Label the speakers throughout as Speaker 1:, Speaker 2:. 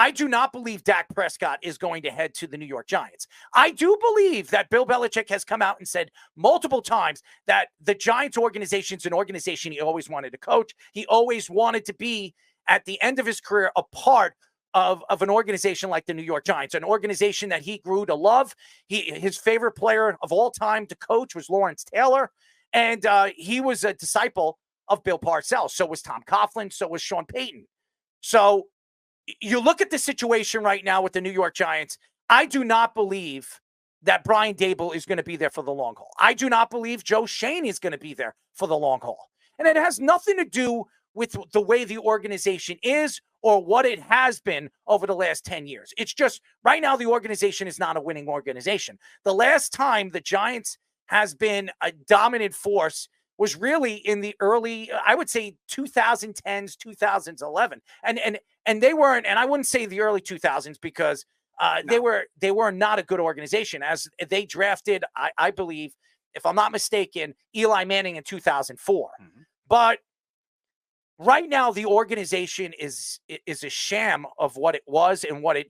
Speaker 1: I do not believe Dak Prescott is going to head to the New York Giants. I do believe that Bill Belichick has come out and said multiple times that the Giants organization is an organization he always wanted to coach. He always wanted to be, at the end of his career, a part of an organization like the New York Giants, an organization that he grew to love. His favorite player of all time to coach was Lawrence Taylor, and he was a disciple of Bill Parcells. So was Tom Coughlin. So was Sean Payton. So you look at the situation right now with the New York Giants. I do not believe that Brian Daboll is going to be there for the long haul. I do not believe Joe Schoen is going to be there for the long haul. And it has nothing to do with the way the organization is or what it has been over the last 10 years. It's just right now the organization is not a winning organization. The last time the Giants has been a dominant force was really in the early, I would say 2010s, 2011. And they weren't, and I wouldn't say the early 2000s because they were not a good organization, as they drafted, I believe, if I'm not mistaken, Eli Manning in 2004. Mm-hmm. But right now the organization is a sham of what it was and what it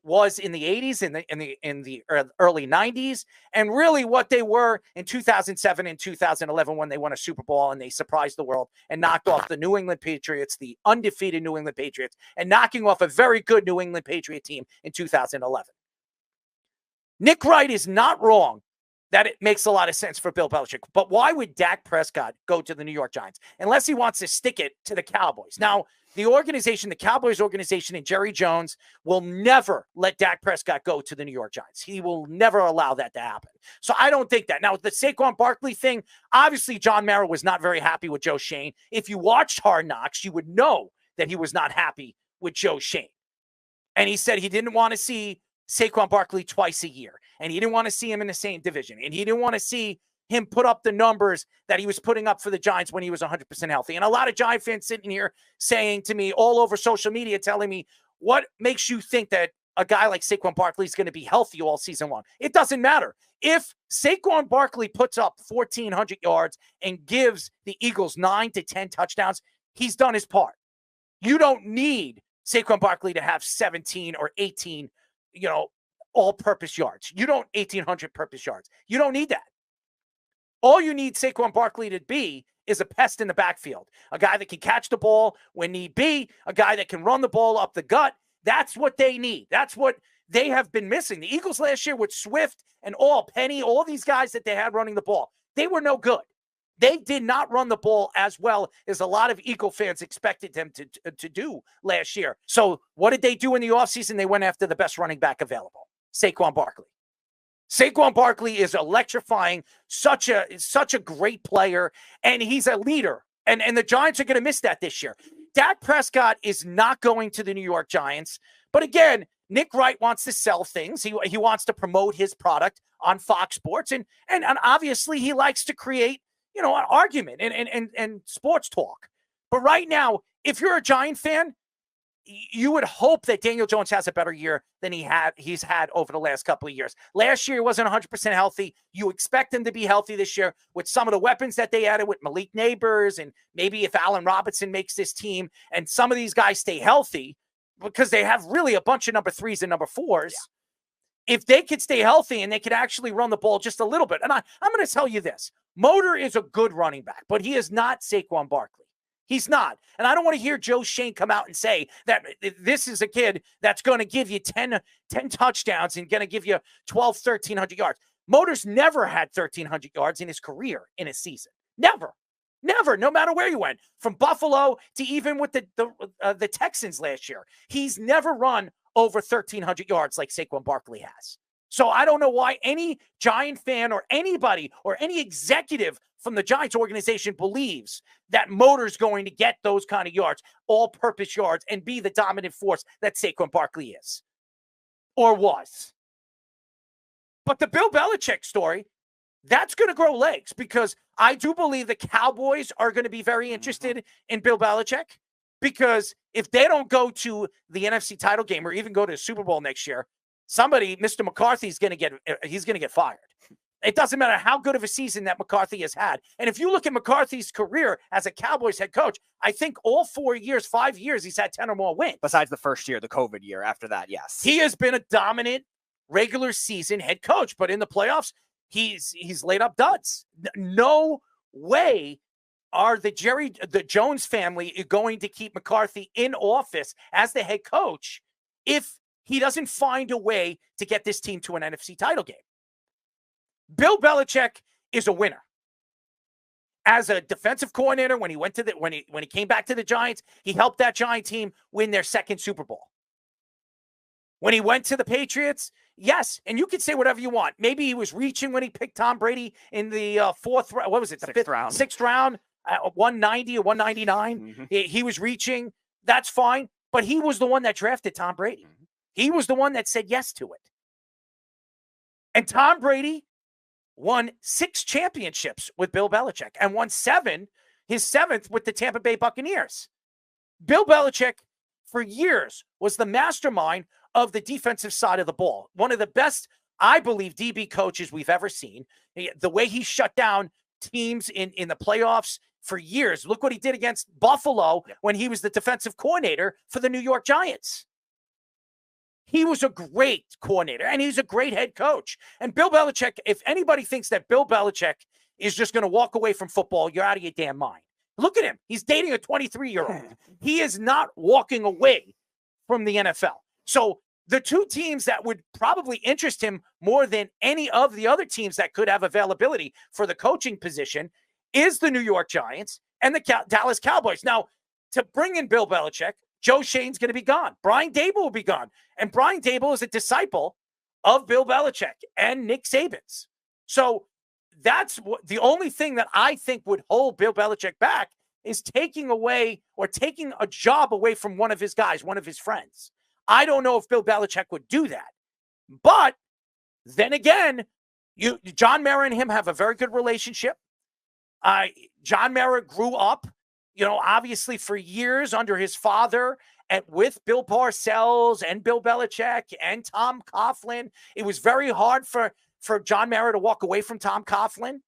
Speaker 1: was in the 80s, in the early 90s, and really what they were in 2007 and 2011 when they won a Super Bowl and they surprised the world and knocked off the New England Patriots, the undefeated New England Patriots, and knocking off a very good New England Patriot team in 2011. Nick Wright is not wrong that it makes a lot of sense for Bill Belichick. But why would Dak Prescott go to the New York Giants unless he wants to stick it to the Cowboys? Now, the organization, the Cowboys organization, and Jerry Jones will never let Dak Prescott go to the New York Giants. He will never allow that to happen. So I don't think that. Now, the Saquon Barkley thing, obviously John Mara was not very happy with Joe Schoen. If you watched Hard Knocks, you would know that he was not happy with Joe Schoen. And he said he didn't want to see Saquon Barkley twice a year. And he didn't want to see him in the same division. And he didn't want to see him put up the numbers that he was putting up for the Giants when he was 100% healthy. And a lot of Giant fans sitting here saying to me all over social media, telling me, what makes you think that a guy like Saquon Barkley is going to be healthy all season long? It doesn't matter. If Saquon Barkley puts up 1,400 yards and gives the Eagles 9 to 10 touchdowns, he's done his part. You don't need Saquon Barkley to have 17 or 18, all-purpose yards. You don't 1,800 purpose yards. You don't need that. All you need Saquon Barkley to be is a pest in the backfield, a guy that can catch the ball when need be, a guy that can run the ball up the gut. That's what they need. That's what they have been missing. The Eagles last year with Swift and Penny, all these guys that they had running the ball, they were no good. They did not run the ball as well as a lot of Eagle fans expected them to do last year. So what did they do in the offseason? They went after the best running back available, Saquon Barkley. Saquon Barkley is electrifying, such a great player, and he's a leader. And the Giants are going to miss that this year. Dak Prescott is not going to the New York Giants. But again, Nick Wright wants to sell things. He wants to promote his product on Fox Sports. And obviously he likes to create, an argument and sports talk. But right now, if you're a Giant fan, you would hope that Daniel Jones has a better year than he's had over the last couple of years. Last year, he wasn't 100% healthy. You expect him to be healthy this year with some of the weapons that they added with Malik Neighbors, and maybe if Allen Robinson makes this team and some of these guys stay healthy, because they have really a bunch of number 3s and number 4s. Yeah. If they could stay healthy and they could actually run the ball just a little bit. And I'm going to tell you this. Motor is a good running back, but he is not Saquon Barkley. He's not. And I don't want to hear Joe Schoen come out and say that this is a kid that's going to give you 10 touchdowns and going to give you 1,300 yards. Motor's never had 1,300 yards in his career in a season. Never, no matter where you went. From Buffalo to even with the Texans last year. He's never run over 1,300 yards like Saquon Barkley has. So I don't know why any Giant fan or anybody or any executive from the Giants organization believes that Motor's going to get those kind of yards, all-purpose yards, and be the dominant force that Saquon Barkley is or was. But the Bill Belichick story, that's going to grow legs, because I do believe the Cowboys are going to be very interested in Bill Belichick, because if they don't go to the NFC title game or even go to the Super Bowl next year, Mr. McCarthy's going to get fired. It doesn't matter how good of a season that McCarthy has had. And if you look at McCarthy's career as a Cowboys head coach, I think all 4 years, 5 years, he's had 10 or more wins.
Speaker 2: Besides the first year, the COVID year. After that, yes.
Speaker 1: He has been a dominant regular season head coach, but in the playoffs, he's laid up duds. No way are the Jones family going to keep McCarthy in office as the head coach if he doesn't find a way to get this team to an NFC title game. Bill Belichick is a winner. As a defensive coordinator, when he came back to the Giants, he helped that Giant team win their second Super Bowl. When he went to the Patriots, yes, and you can say whatever you want. Maybe he was reaching when he picked Tom Brady in the sixth round, 190 or 199.
Speaker 2: Mm-hmm.
Speaker 1: He was reaching. That's fine. But he was the one that drafted Tom Brady.
Speaker 2: Mm-hmm.
Speaker 1: He was the one that said yes to it. And Tom Brady won 6 championships with Bill Belichick and won 7, his 7th with the Tampa Bay Buccaneers. Bill Belichick, for years, was the mastermind of the defensive side of the ball. One of the best, I believe, DB coaches we've ever seen. The way he shut down teams in the playoffs for years. Look what he did against Buffalo when he was the defensive coordinator for the New York Giants. He was a great coordinator, and he's a great head coach. And Bill Belichick, if anybody thinks that Bill Belichick is just going to walk away from football, you're out of your damn mind. Look at him. He's dating a 23-year-old. He is not walking away from the NFL. So the two teams that would probably interest him more than any of the other teams that could have availability for the coaching position is the New York Giants and the Dallas Cowboys. Now, to bring in Bill Belichick, Joe Shane's going to be gone. Brian Dable will be gone. And Brian Dable is a disciple of Bill Belichick and Nick Saban's. So that's the only thing that I think would hold Bill Belichick back is taking away or taking a job away from one of his guys, one of his friends. I don't know if Bill Belichick would do that. But then again, John Mara and him have a very good relationship. John Mara grew up, obviously for years under his father and with Bill Parcells and Bill Belichick and Tom Coughlin. It was very hard for John Mara to walk away from Tom Coughlin.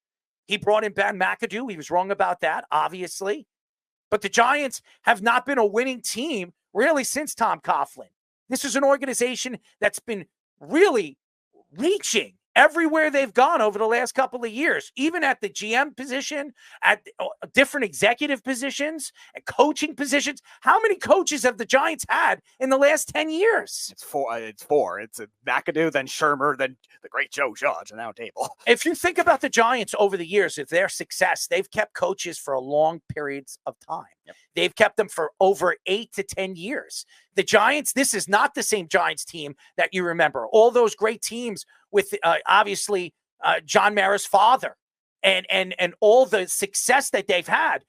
Speaker 1: He brought in Ben McAdoo. He was wrong about that, obviously. But the Giants have not been a winning team really since Tom Coughlin. This is an organization that's been really reaching everywhere they've gone over the last couple of years, even at the GM position, at different executive positions, and coaching positions. How many coaches have the Giants had in the last 10 years?
Speaker 2: It's four. It's McAdoo, then Shermer, then the great Joe Judge, and now Dable.
Speaker 1: If you think about the Giants over the years, if their success, they've kept coaches for long periods of time.
Speaker 2: Yep. They've
Speaker 1: kept them for over 8 to 10 years. The Giants, this is not the same Giants team that you remember. All those great teams with obviously John Mara's father and all the success that they've had.